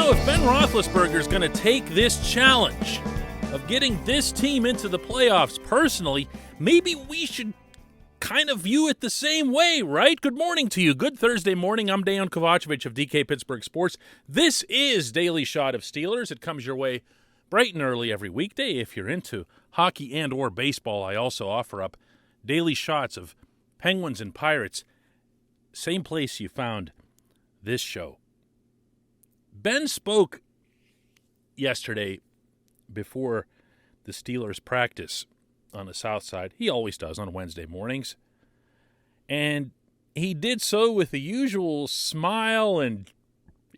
know, if Ben Roethlisberger is going to take this challenge of getting this team into the playoffs personally, maybe we should kind of view it the same way, right? Good morning to you. Good Thursday morning. I'm Dejan Kovacevic of DK Pittsburgh Sports. This is Daily Shot of Steelers. It comes your way bright and early every weekday. If you're into hockey and or baseball, I also offer up daily shots of Penguins and Pirates. Same place you found this show. Ben spoke yesterday before the Steelers practice on the south side. He always does on Wednesday mornings. And he did so with the usual smile and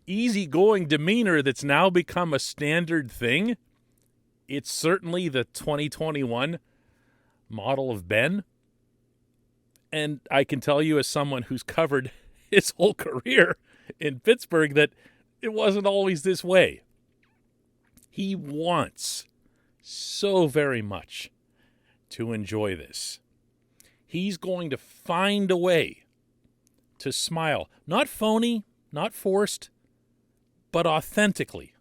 easygoing demeanor that's now become a standard thing. It's certainly the 2021 model of Ben. And I can tell you, as someone who's covered his whole career in Pittsburgh, that it wasn't always this way. He wants so very much to enjoy this. He's going to find a way to smile. Not phony, not forced, but authentically.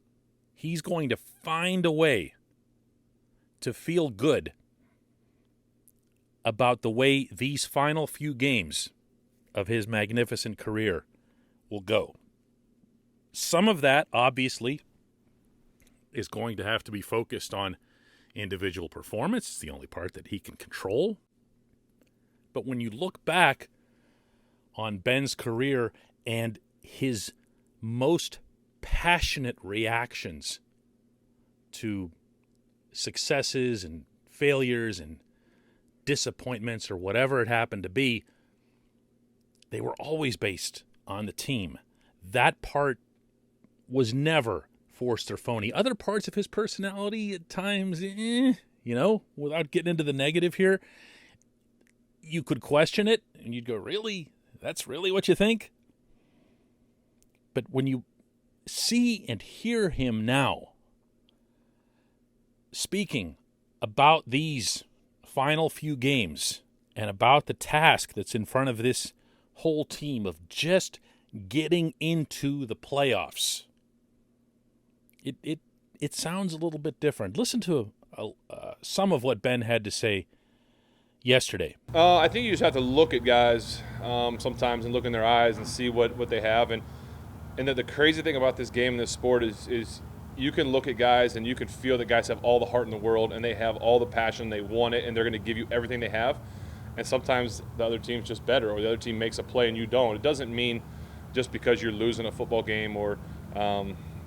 He's going to find a way to feel good about the way these final few games of his magnificent career will go. Some of that, obviously, is going to have to be focused on individual performance. It's the only part that he can control. But when you look back on Ben's career and his most passionate reactions to successes and failures and disappointments or whatever it happened to be, they were always based on the team. That part was never forced or phony. Other parts of his personality at times, without getting into the negative here, you could question it and you'd go, really? That's really what you think? But when you see and hear him now speaking about these final few games and about the task that's in front of this whole team of just getting into the playoffs, it sounds a little bit different. Listen to some of what Ben had to say yesterday. I think you just have to look at guys sometimes and look in their eyes and see what they have. And the crazy thing about this game and this sport is you can look at guys and you can feel that guys have all the heart in the world and they have all the passion, they want it, and they're going to give you everything they have. And sometimes the other team's just better, or the other team makes a play and you don't. It doesn't mean just because you're losing a football game or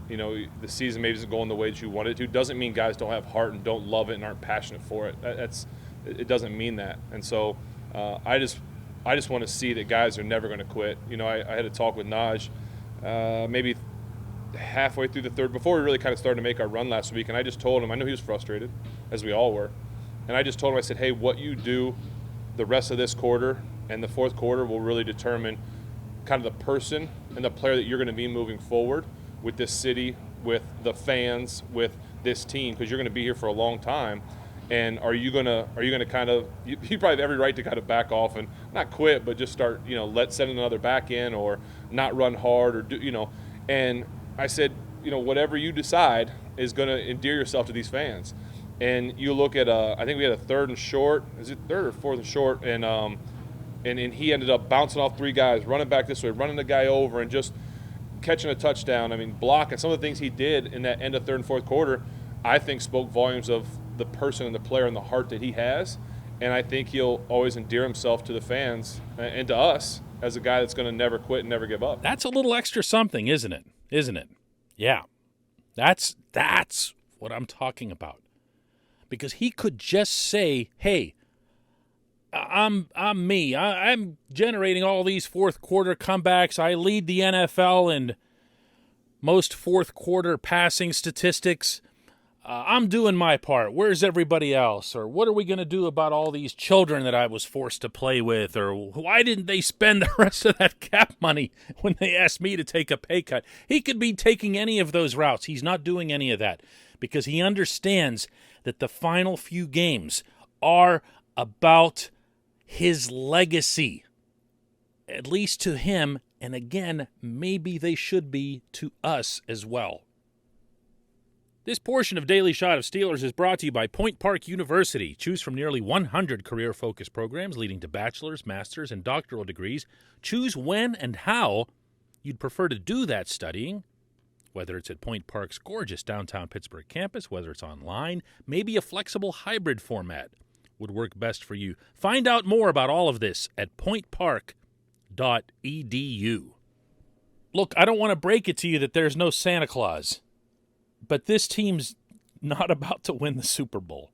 the season maybe isn't going the way that you want it to, doesn't mean guys don't have heart and don't love it and aren't passionate for it. It doesn't mean that. And so I just want to see that guys are never going to quit. I had a talk with Naj maybe halfway through the third, before we really kind of started to make our run last week, and I just told him, I knew he was frustrated, as we all were, and I just told him, I said, hey, what you do the rest of this quarter and the fourth quarter will really determine kind of the person and the player that you're going to be moving forward with this city, with the fans, with this team, because you're going to be here for a long time. And are you gonna kind of you probably have every right to kind of back off and not quit, but just start send another back in or not run hard or do and I said whatever you decide is going to endear yourself to these fans. And you look at I think we had a third and short, is it third or fourth and short, and he ended up bouncing off three guys, running back this way, running the guy over, and just catching a touchdown. I mean, blocking. Some of the things he did in that end of third and fourth quarter, I think spoke volumes of the person and the player and the heart that he has. And I think he'll always endear himself to the fans and to us as a guy that's going to never quit and never give up. That's a little extra something, isn't it? Yeah. That's what I'm talking about. Because he could just say, hey, I'm me. I'm generating all these fourth quarter comebacks. I lead the NFL in most fourth quarter passing statistics. I'm doing my part. Where's everybody else? Or what are we going to do about all these children that I was forced to play with? Or why didn't they spend the rest of that cap money when they asked me to take a pay cut? He could be taking any of those routes. He's not doing any of that because he understands that the final few games are about his legacy, at least to him. And again, maybe they should be to us as well. This portion of Daily Shot of Steelers is brought to you by Point Park University. Choose from nearly 100 career-focused programs leading to bachelor's, master's, and doctoral degrees. Choose when and how you'd prefer to do that studying, whether it's at Point Park's gorgeous downtown Pittsburgh campus, whether it's online, maybe a flexible hybrid format would work best for you. Find out more about all of this at pointpark.edu. Look, I don't want to break it to you that there's no Santa Claus, but this team's not about to win the Super Bowl.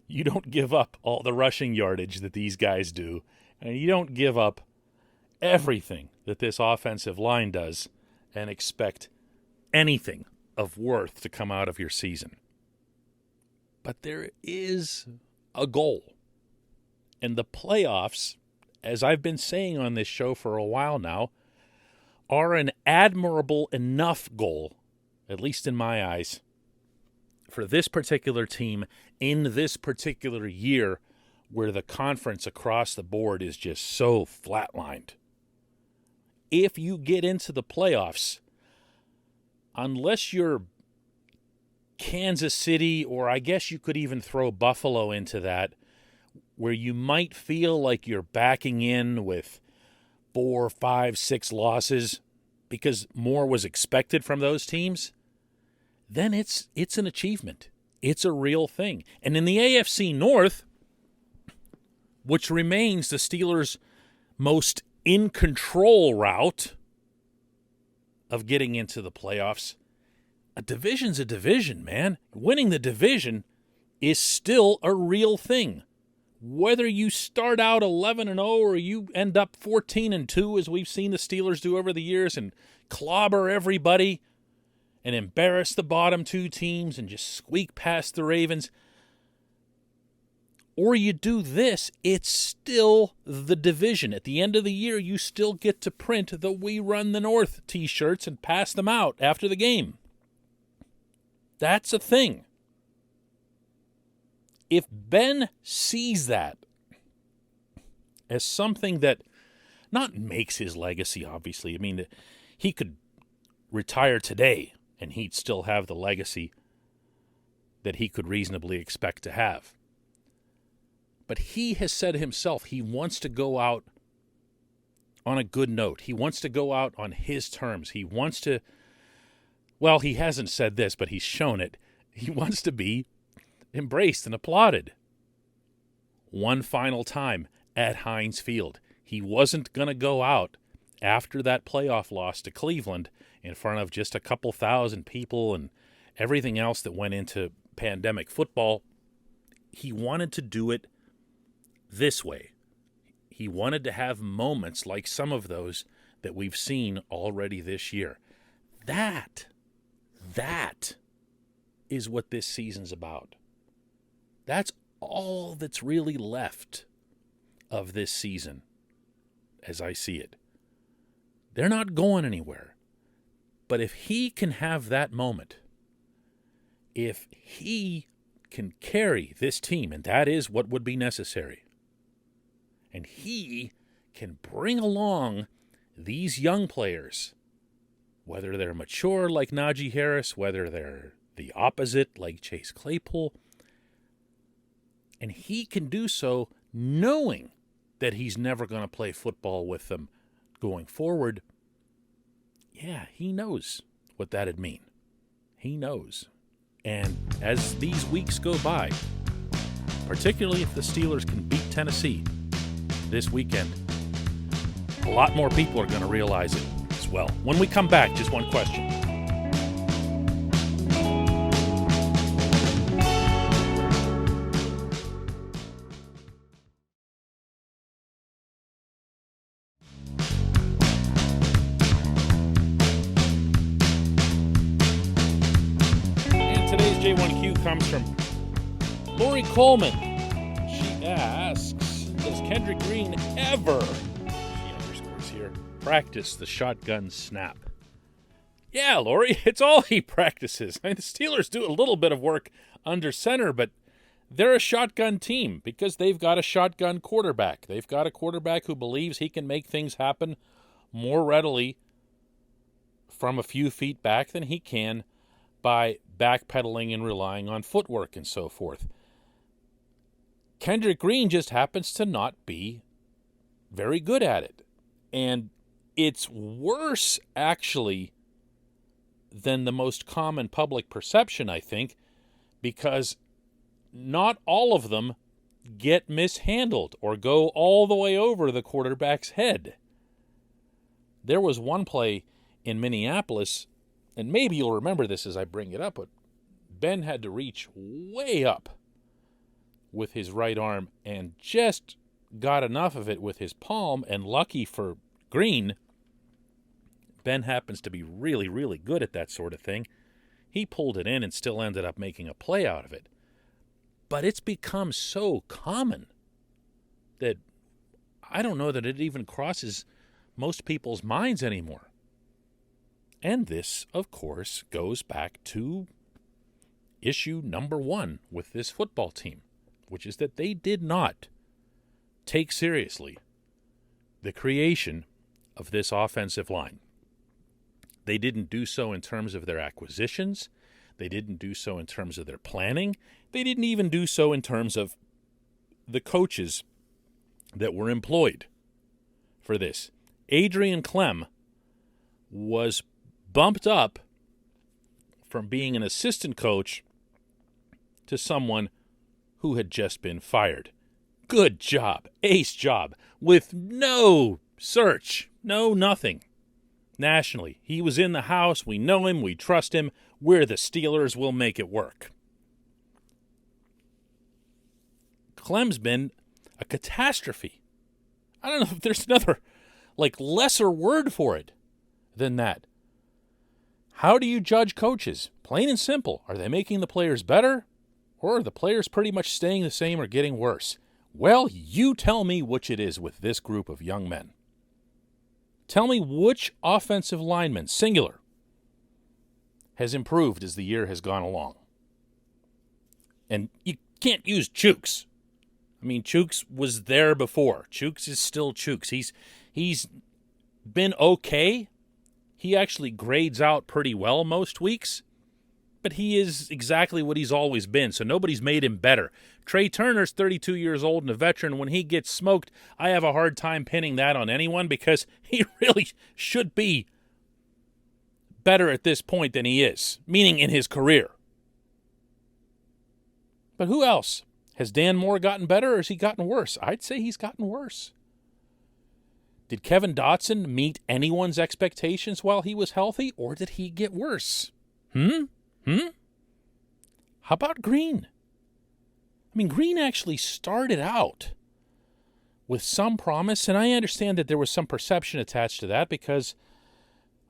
You don't give up all the rushing yardage that these guys do, and you don't give up everything that this offensive line does and expect anything of worth to come out of your season. But there is a goal. And the playoffs, as I've been saying on this show for a while now, are an admirable enough goal, at least in my eyes, for this particular team in this particular year where the conference across the board is just so flatlined. If you get into the playoffs, unless you're Kansas City, or I guess you could even throw Buffalo into that, where you might feel like you're backing in with 4, 5, 6 losses because more was expected from those teams, then it's an achievement. It's a real thing. And in the AFC North, which remains the Steelers' most in-control route of getting into the playoffs, a division's a division, man. Winning the division is still a real thing. Whether you start out 11-0 or you end up 14-2, as we've seen the Steelers do over the years, and clobber everybody and embarrass the bottom two teams and just squeak past the Ravens, or you do this, it's still the division. At the end of the year, you still get to print the We Run the North t-shirts and pass them out after the game. That's a thing. If Ben sees that as something that not makes his legacy, obviously. I mean, he could retire today and he'd still have the legacy that he could reasonably expect to have. But he has said himself he wants to go out on a good note. He wants to go out on his terms. He wants to, well, he hasn't said this, but he's shown it. He wants to be embraced and applauded one final time at Heinz Field. He wasn't going to go out after that playoff loss to Cleveland in front of just a couple thousand people and everything else that went into pandemic football. He wanted to do it this way. He wanted to have moments like some of those that we've seen already this year. That is what this season's about. That's all that's really left of this season, as I see it. They're not going anywhere. But if he can have that moment, if he can carry this team, and that is what would be necessary, and he can bring along these young players, whether they're mature like Najee Harris, whether they're the opposite like Chase Claypool, and he can do so knowing that he's never going to play football with them going forward, yeah, he knows what that'd mean. He knows. And as these weeks go by, particularly if the Steelers can beat Tennessee this weekend, a lot more people are going to realize it as well. When we come back, just one question. J1Q comes from Lori Coleman. She asks, does Kendrick Green ever, she underscores here, practice the shotgun snap? Yeah, Lori, it's all he practices. I mean, the Steelers do a little bit of work under center, but they're a shotgun team because they've got a shotgun quarterback. They've got a quarterback who believes he can make things happen more readily from a few feet back than he can by backpedaling and relying on footwork and so forth. Kendrick Green just happens to not be very good at it. And it's worse, actually, than the most common public perception, I think, because not all of them get mishandled or go all the way over the quarterback's head. There was one play in Minneapolis, and maybe you'll remember this as I bring it up, but Ben had to reach way up with his right arm and just got enough of it with his palm, and lucky for Green, Ben happens to be really, really good at that sort of thing. He pulled it in and still ended up making a play out of it. But it's become so common that I don't know that it even crosses most people's minds anymore. And this, of course, goes back to issue number one with this football team, which is that they did not take seriously the creation of this offensive line. They didn't do so in terms of their acquisitions. They didn't do so in terms of their planning. They didn't even do so in terms of the coaches that were employed for this. Adrian Clem was bumped up from being an assistant coach to someone who had just been fired. Good job, ace job, with no search, no nothing. Nationally, he was in the house, we know him, we trust him, we're the Steelers, we'll make it work. Clem's been a catastrophe. I don't know if there's another, lesser word for it than that. How do you judge coaches? Plain and simple. Are they making the players better? Or are the players pretty much staying the same or getting worse? Well, you tell me which it is with this group of young men. Tell me which offensive lineman, singular, has improved as the year has gone along. And you can't use Chooks. I mean, Chooks was there before. Chooks is still Chooks. He's been okay. He actually grades out pretty well most weeks. But he is exactly what he's always been, so nobody's made him better. Trey Turner's 32 years old and a veteran. When he gets smoked, I have a hard time pinning that on anyone because he really should be better at this point than he is, meaning in his career. But who else? Has Dan Moore gotten better or has he gotten worse? I'd say he's gotten worse. Did Kevin Dotson meet anyone's expectations while he was healthy, or did he get worse? How about Green? I mean, Green actually started out with some promise, and I understand that there was some perception attached to that because,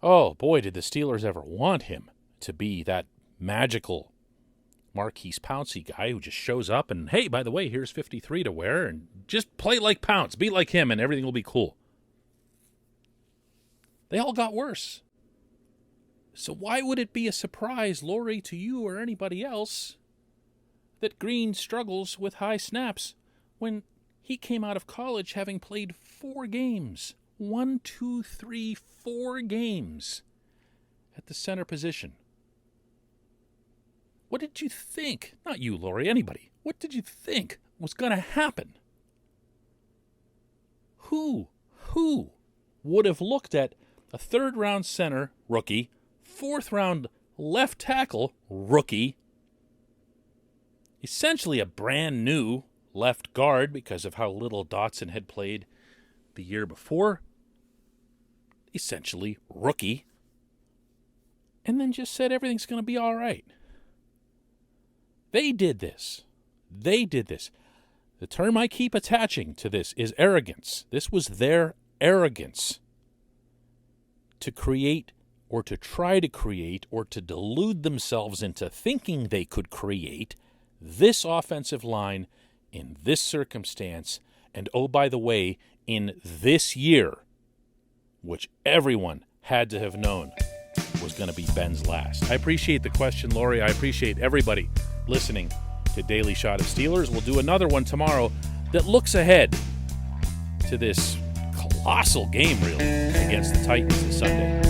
oh boy, did the Steelers ever want him to be that magical Marquise Pouncey guy who just shows up and, hey, by the way, here's 53 to wear, and just play like Pounce, be like him, and everything will be cool. They all got worse. So why would it be a surprise, Lori, to you or anybody else, that Green struggles with high snaps when he came out of college having played 4 games? 4 games at the center position. What did you think? Not you, Lori, anybody. What did you think was going to happen? Who would have looked at a third-round center rookie, fourth-round left tackle rookie, essentially a brand new left guard because of how little Dotson had played the year before, essentially rookie, and then just said everything's going to be all right? They did this. The term I keep attaching to this is arrogance. This was their arrogance to create or to try to create or to delude themselves into thinking they could create this offensive line in this circumstance, and oh, by the way, in this year, which everyone had to have known was going to be Ben's last. I appreciate the question, Lori. I appreciate everybody listening to Daily Shot of Steelers. We'll do another one tomorrow that looks ahead to this colossal game, really, against the Titans this Sunday.